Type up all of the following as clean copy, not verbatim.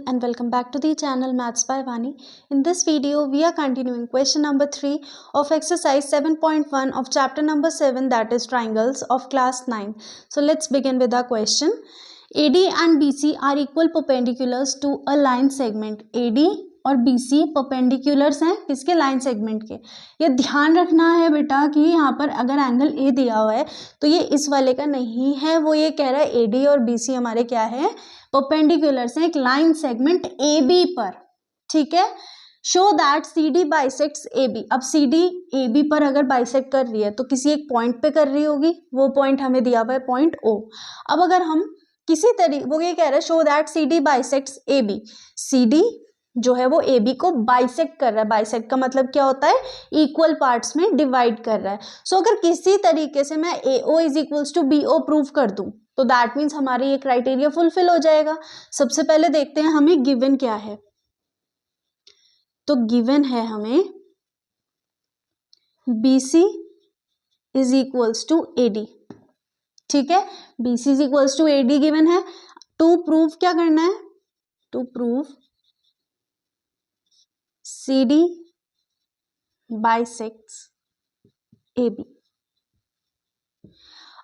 and welcome back to the channel Maths by Vani. In this video, we are continuing question number 3 of exercise 7.1 of chapter number 7, that is triangles of class 9. So let's begin with our question. AD and BC are equal perpendiculars to a line segment. AD और BC perpendiculars हैं किसके, line segment के. ये ध्यान रखना है बेटा कि यहाँ पर अगर एंगल ए दिया हुआ है तो ये इस वाले का नहीं है, वो ये कह रहा है AD और BC हमारे क्या है, परपेंडिकुलर्स हैं एक लाइन सेगमेंट AB पर. ठीक है. Show that CD bisects AB. अब CD AB पर अगर बाइसेक्ट कर रही है तो किसी एक पॉइंट पे कर रही होगी, वो पॉइंट हमें दिया हुआ है पॉइंट O. अब अगर हम किसी तरीके, वो ये कह रहा है show that CD bisects AB. CD जो है वो AB को बाइसेक्ट कर रहा है. बाइसेक्ट का मतलब क्या होता है, इक्वल पार्ट्स में डिवाइड कर रहा है. सो अगर किसी तरीके से मैं AO is equals to BO prove कर दूं तो दैट मीन्स हमारी ये क्राइटेरिया फुलफिल हो जाएगा. सबसे पहले देखते हैं हमें गिवन क्या है. तो गिवन है हमें BC is equals to AD. ठीक है, BC is equals to AD given है. टू प्रूव क्या करना है, to prove CD bisects AB.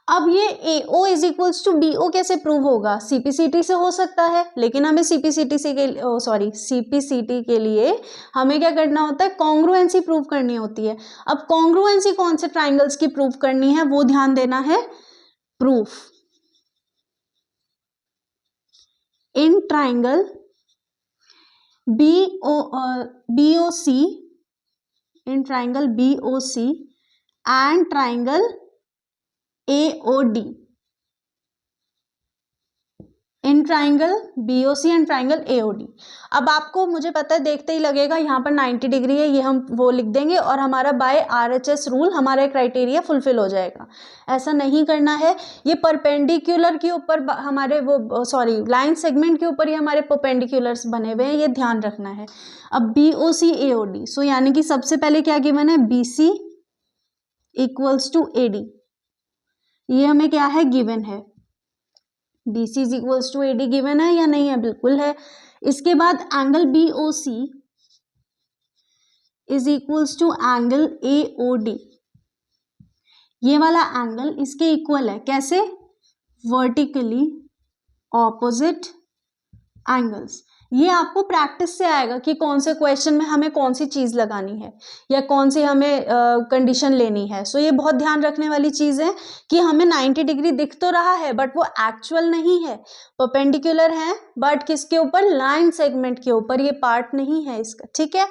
अब ये AO is equals to BO कैसे प्रूव होगा, CPCT से हो सकता है, लेकिन हमें CPCT के लिए हमें क्या करना होता है, कॉन्ग्रुएंसी प्रूव करनी होती है. अब कॉन्ग्रुएंसी कौन से ट्राइंगल्स की प्रूव करनी है वो ध्यान देना है. Proof in triangle BOC, in triangle BOC and triangle AOD. In triangle BOC and triangle AOD. अब आपको मुझे पता है देखते ही लगेगा यहाँ पर 90 डिग्री है, ये हम वो लिख देंगे और हमारा बाय RHS रूल हमारा क्राइटेरिया फुलफिल हो जाएगा. ऐसा नहीं करना है. ये परपेंडिकुलर के ऊपर हमारे लाइन सेगमेंट के ऊपर ही हमारे परपेंडिकुलर्स बने हुए हैं, ये ध्यान रखना है. अब BOC AOD, सो यानी कि सबसे पहले क्या गिवन है, BC इक्वल्स टू AD. ये हमें क्या है, गिवन है. BC is equals to AD given है या नहीं है, बिल्कुल है. इसके बाद angle BOC is equals to angle AOD. ये वाला एंगल इसके इक्वल है, कैसे, वर्टिकली ऑपोजिट एंगल्स. ये आपको प्रैक्टिस से आएगा कि कौन से क्वेश्चन में हमें कौन सी चीज लगानी है या कौन सी हमें कंडीशन लेनी है. सो ये बहुत ध्यान रखने वाली चीज है कि हमें 90 डिग्री दिख तो रहा है बट वो एक्चुअल नहीं है, परपेंडिकुलर है बट किसके ऊपर, लाइन सेगमेंट के ऊपर, ये पार्ट नहीं है इसका. ठीक है,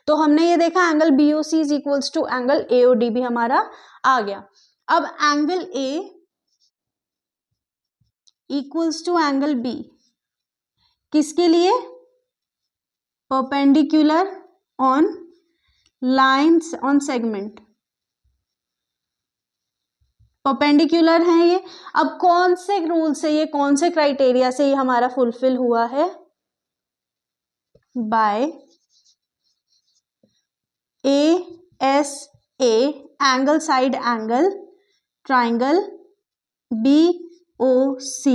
तो हमने ये देखा angle BOC is equals to angle AOD भी हमारा आ गया. अब angle A equals to angle B किसके लिए, perpendicular on lines on segment, perpendicular है ये. अब कौन से रूल से, ये कौन से क्राइटेरिया से ये हमारा फुलफिल हुआ है, by ASA angle side angle triangle BOC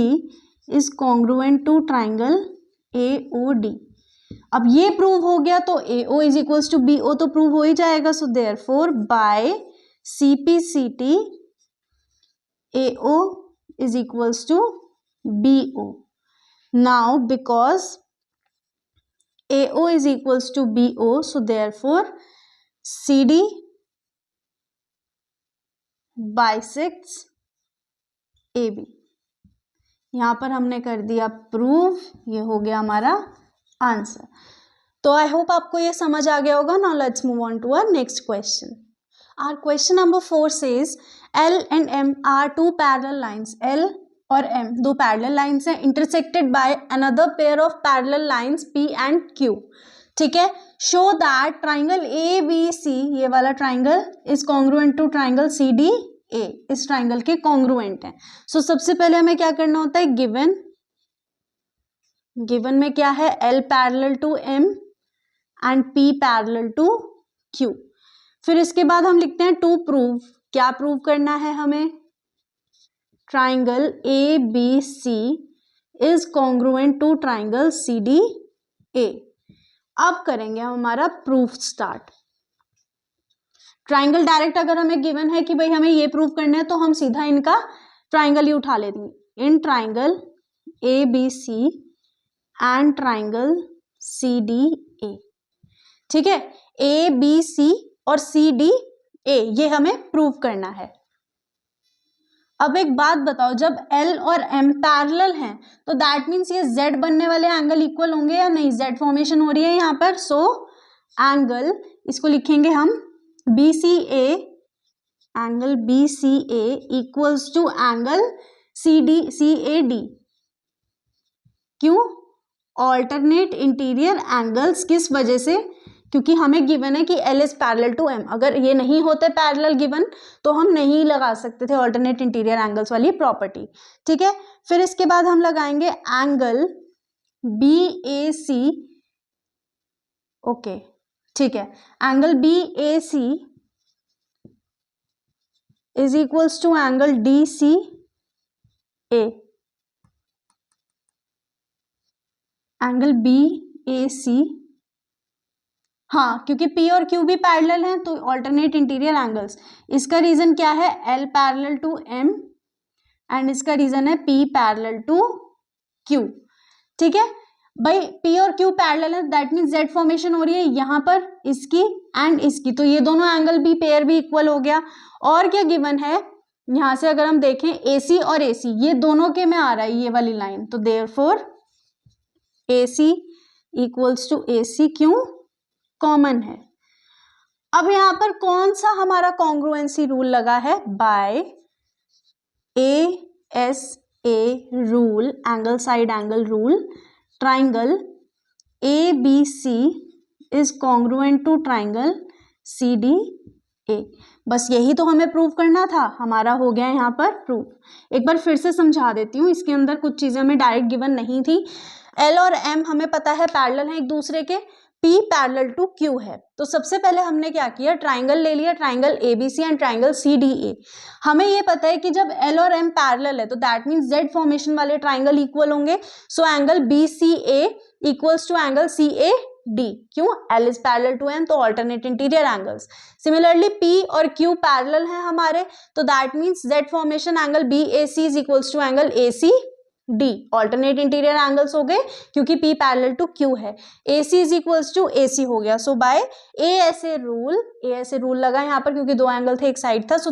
is congruent to triangle AOD. अब ये प्रूव हो गया तो AO is equals to BO तो प्रूव हो ही जाएगा. So therefore by CPCT AO is equals to BO. Now because AO is equals to BO, so therefore CD bisects AB. यहाँ पर हमने कर दिया प्रूव, ये हो गया हमारा आंसर. तो आई होप आपको ये समझ आ गया होगा. Now let's move on to our next question. Our question number 4 says L and M are two parallel lines. L और M दो पैरेलल लाइंस हैं, intersected by another pair of parallel lines P and Q. ठीक है. Show that triangle ABC, ये वाला triangle, is congruent to triangle CDA, इस triangle के congruent है. सो सबसे पहले हमें क्या करना होता है, गिवन में क्या है, L parallel to M and P parallel to Q. फिर इसके बाद हम लिखते हैं टू प्रूव. क्या प्रूव करना है हमें, triangle ABC is congruent to triangle CDA. ए। अब करेंगे हम हमारा प्रूफ स्टार्ट। ट्राइंगल डायरेक्ट अगर हमें गिवन है कि भाई हमें ये प्रूव करना है तो हम सीधा इनका ट्राइंगल ही उठा लेंगे। इन triangle A B C and triangle C D A, ठीक है, ए बी सी और सी डी ए, ये हमें प्रूव करना है। अब एक बात बताओ, जब L और M पैरेलल हैं तो दैट मीन्स ये Z बनने वाले एंगल इक्वल होंगे या नहीं? Z फॉर्मेशन हो रही है यहाँ पर, सो एंगल इसको लिखेंगे हम BCA, angle BCA equals to angle CAD। क्यों? ऑल्टरनेट इंटीरियर एंगल्स, किस वजह से? क्योंकि हमें गिवन है कि L is parallel to M। अगर ये नहीं होते पैरेलल गिवन तो हम नहीं लगा सकते थे ऑल्टरनेट इंटीरियर एंगल्स वाली प्रॉपर्टी, ठीक है। फिर इसके बाद हम लगाएंगे एंगल BAC, ओके, ठीक है, angle BAC is equals to angle DCA। Angle BAC, हाँ, क्योंकि P और Q भी पैरेलल हैं तो ऑल्टरनेट इंटीरियर एंगल्स। इसका रीजन क्या है? L parallel to M and इसका रीजन है P पैरेलल टू Q, ठीक है भाई। P और Q पैरेलल है, दैट मीन्स Z फॉर्मेशन हो रही है यहाँ पर इसकी एंड इसकी, तो ये दोनों एंगल भी पेयर भी इक्वल हो गया। और क्या गिवन है यहाँ से अगर हम देखें AC और AC ये दोनों के में आ रहा है ये वाली लाइन, तो therefore AC equals to AC, क्यों? कॉमन है। अब यहां पर कौन सा हमारा कॉन्ग्रुएंसी रूल लगा है? By ASA rule, angle side angle rule, triangle ABC is congruent to triangle CDA। बस यही तो हमें प्रूव करना था, हमारा हो गया यहाँ पर प्रूफ। एक बार फिर से समझा देती हूँ, इसके अंदर कुछ चीजें हमें डायरेक्ट गिवन नहीं थी। L और M हमें पता है पैरेलल है एक दूसरे के, P पैरेलल टू Q है, तो सबसे पहले हमने क्या किया? ट्राइंगल ले लिया, triangle ABC and triangle CDA। हमें ये पता है कि जब L और M पैरेलल है तो दैट मीन्स Z फॉर्मेशन वाले ट्राइंगल इक्वल होंगे, so angle BCA equals to angle CAD। क्यों? L is parallel to M, तो alternate interior angles. Similarly P और Q पैरेलल हैं हमारे, तो that means Z formation angle BAC is equals to angle ACD, alternate interior angles हो गए क्योंकि P parallel to Q है। AC is equals to AC हो गया, सो बाय ASA रूल लगा यहाँ पर क्योंकि दो एंगल थे एक साइड था, so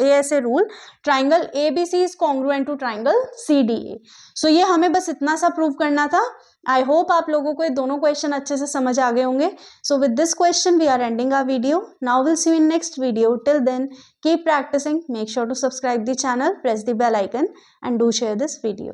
ASA rule triangle ABC is congruent to triangle CDA। So ये हमें बस इतना सा प्रूव करना था। आई होप आप लोगों को ये दोनों क्वेश्चन अच्छे से समझ आ गए होंगे। So with this question we are ending our video. Now will see you in next video. Till then keep practicing, make sure to subscribe the channel, press the bell icon and do share this video.